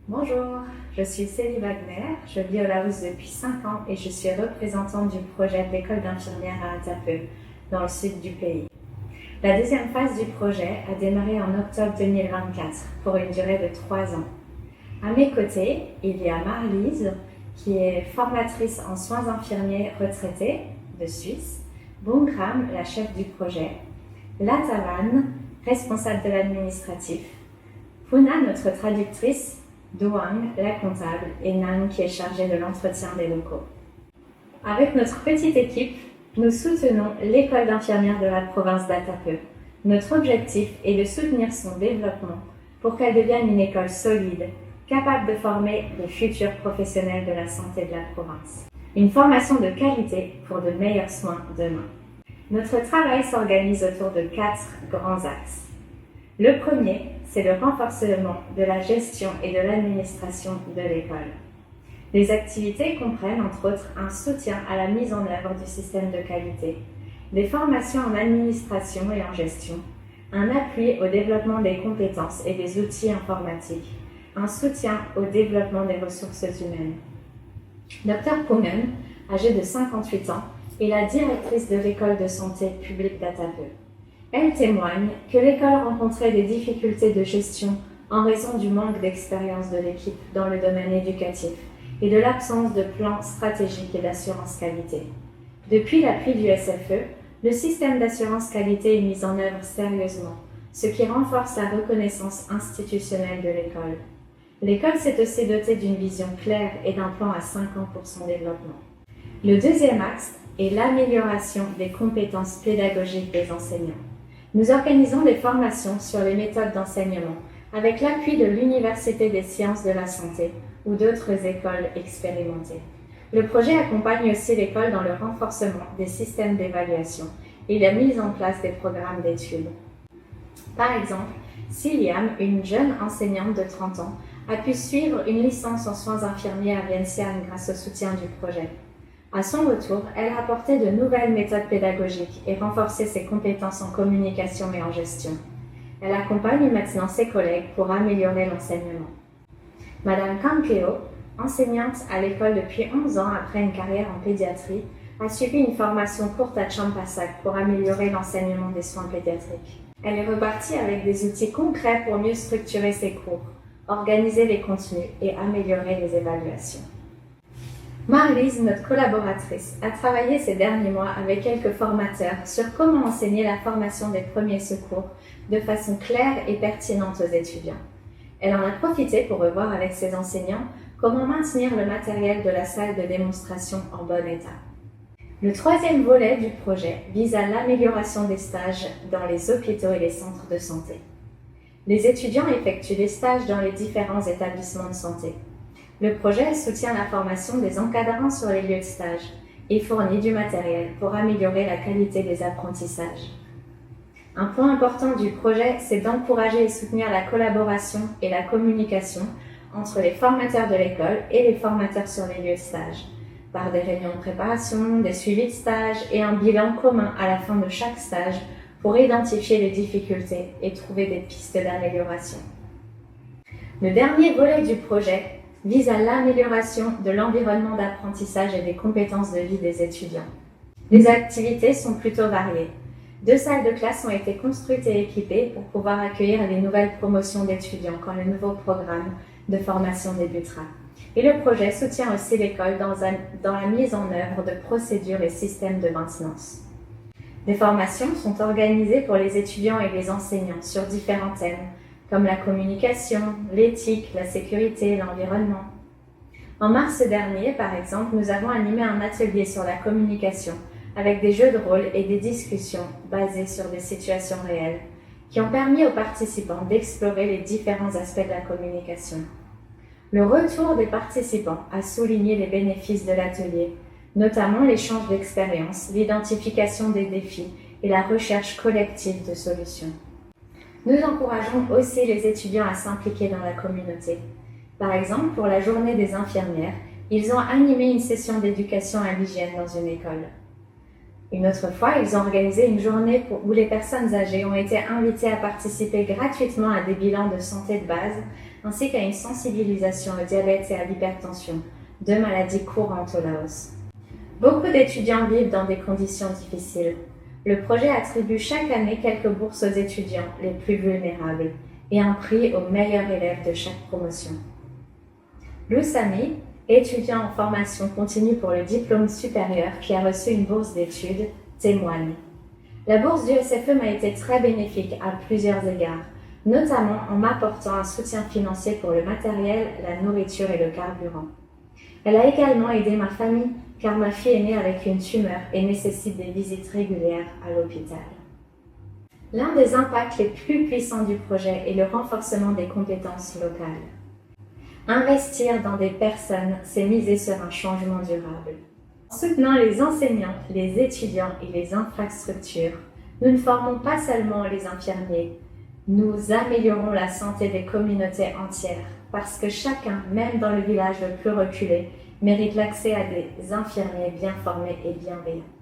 Bonjour, je suis Célie Wagner, je vis au Laos depuis 5 ans et je suis représentante du projet de l'école d'infirmières à Atapeu, dans le sud du pays. La deuxième phase du projet a démarré en octobre 2024 pour une durée de 3 ans. À mes côtés, il y a Marlise, qui est formatrice en soins infirmiers retraitée de Suisse, Bongram, la chef du projet, Latavan, responsable de l'administratif, Puna, notre traductrice, Doang, la comptable, et Nang, qui est chargée de l'entretien des locaux. Avec notre petite équipe, nous soutenons l'école d'infirmières de la province d'Atapeu. Notre objectif est de soutenir son développement pour qu'elle devienne une école solide, capable de former les futurs professionnels de la santé de la province. Une formation de qualité pour de meilleurs soins demain. Notre travail s'organise autour de 4 grands axes. Le premier, c'est le renforcement de la gestion et de l'administration de l'école. Les activités comprennent entre autres un soutien à la mise en œuvre du système de qualité, des formations en administration et en gestion, un appui au développement des compétences et des outils informatiques, un soutien au développement des ressources humaines. Dr Pungen, âgée de 58 ans, est la directrice de l'école de santé publique d'Atapeu. Elle témoigne que l'école rencontrait des difficultés de gestion en raison du manque d'expérience de l'équipe dans le domaine éducatif et de l'absence de plan stratégique et d'assurance qualité. Depuis l'appui du SFE, le système d'assurance qualité est mis en œuvre sérieusement, ce qui renforce la reconnaissance institutionnelle de l'école. L'école s'est aussi dotée d'une vision claire et d'un plan à 5 ans pour son développement. Le deuxième axe est l'amélioration des compétences pédagogiques des enseignants. Nous organisons des formations sur les méthodes d'enseignement avec l'appui de l'Université des sciences de la santé ou d'autres écoles expérimentées. Le projet accompagne aussi l'école dans le renforcement des systèmes d'évaluation et la mise en place des programmes d'études. Par exemple, Siliam, une jeune enseignante de 30 ans, a pu suivre une licence en soins infirmiers à Vientiane grâce au soutien du projet. À son retour, elle a apporté de nouvelles méthodes pédagogiques et renforcé ses compétences en communication et en gestion. Elle accompagne maintenant ses collègues pour améliorer l'enseignement. Madame Kankeo, enseignante à l'école depuis 11 ans après une carrière en pédiatrie, a suivi une formation courte à Champasak pour améliorer l'enseignement des soins pédiatriques. Elle est repartie avec des outils concrets pour mieux structurer ses cours, organiser les contenus et améliorer les évaluations. Marlise, notre collaboratrice, a travaillé ces derniers mois avec quelques formateurs sur comment enseigner la formation des premiers secours de façon claire et pertinente aux étudiants. Elle en a profité pour revoir avec ses enseignants comment maintenir le matériel de la salle de démonstration en bon état. Le troisième volet du projet vise à l'amélioration des stages dans les hôpitaux et les centres de santé. Les étudiants effectuent des stages dans les différents établissements de santé. Le projet soutient la formation des encadrants sur les lieux de stage et fournit du matériel pour améliorer la qualité des apprentissages. Un point important du projet, c'est d'encourager et soutenir la collaboration et la communication entre les formateurs de l'école et les formateurs sur les lieux de stage, par des réunions de préparation, des suivis de stage et un bilan commun à la fin de chaque stage pour identifier les difficultés et trouver des pistes d'amélioration. Le dernier volet du projet vise à l'amélioration de l'environnement d'apprentissage et des compétences de vie des étudiants. Les activités sont plutôt variées. 2 salles de classe ont été construites et équipées pour pouvoir accueillir les nouvelles promotions d'étudiants quand le nouveau programme de formation débutera. Et le projet soutient aussi l'école dans la mise en œuvre de procédures et systèmes de maintenance. Des formations sont organisées pour les étudiants et les enseignants sur différents thèmes, comme la communication, l'éthique, la sécurité et l'environnement. En mars dernier, par exemple, nous avons animé un atelier sur la communication avec des jeux de rôle et des discussions basées sur des situations réelles qui ont permis aux participants d'explorer les différents aspects de la communication. Le retour des participants a souligné les bénéfices de l'atelier, notamment l'échange d'expériences, l'identification des défis et la recherche collective de solutions. Nous encourageons aussi les étudiants à s'impliquer dans la communauté. Par exemple, pour la journée des infirmières, ils ont animé une session d'éducation à l'hygiène dans une école. Une autre fois, ils ont organisé une journée où les personnes âgées ont été invitées à participer gratuitement à des bilans de santé de base, ainsi qu'à une sensibilisation au diabète et à l'hypertension, deux maladies courantes au Laos. Beaucoup d'étudiants vivent dans des conditions difficiles. Le projet attribue chaque année quelques bourses aux étudiants les plus vulnérables et un prix aux meilleurs élèves de chaque promotion. Lou Sami, étudiant en formation continue pour le diplôme supérieur qui a reçu une bourse d'études, témoigne. La bourse du SFE m'a été très bénéfique à plusieurs égards, notamment en m'apportant un soutien financier pour le matériel, la nourriture et le carburant. Elle a également aidé ma famille car ma fille est née avec une tumeur et nécessite des visites régulières à l'hôpital. L'un des impacts les plus puissants du projet est le renforcement des compétences locales. Investir dans des personnes, c'est miser sur un changement durable. En soutenant les enseignants, les étudiants et les infrastructures, nous ne formons pas seulement les infirmiers, nous améliorons la santé des communautés entières parce que chacun, même dans le village le plus reculé, mérite l'accès à des infirmiers bien formés et bienveillants.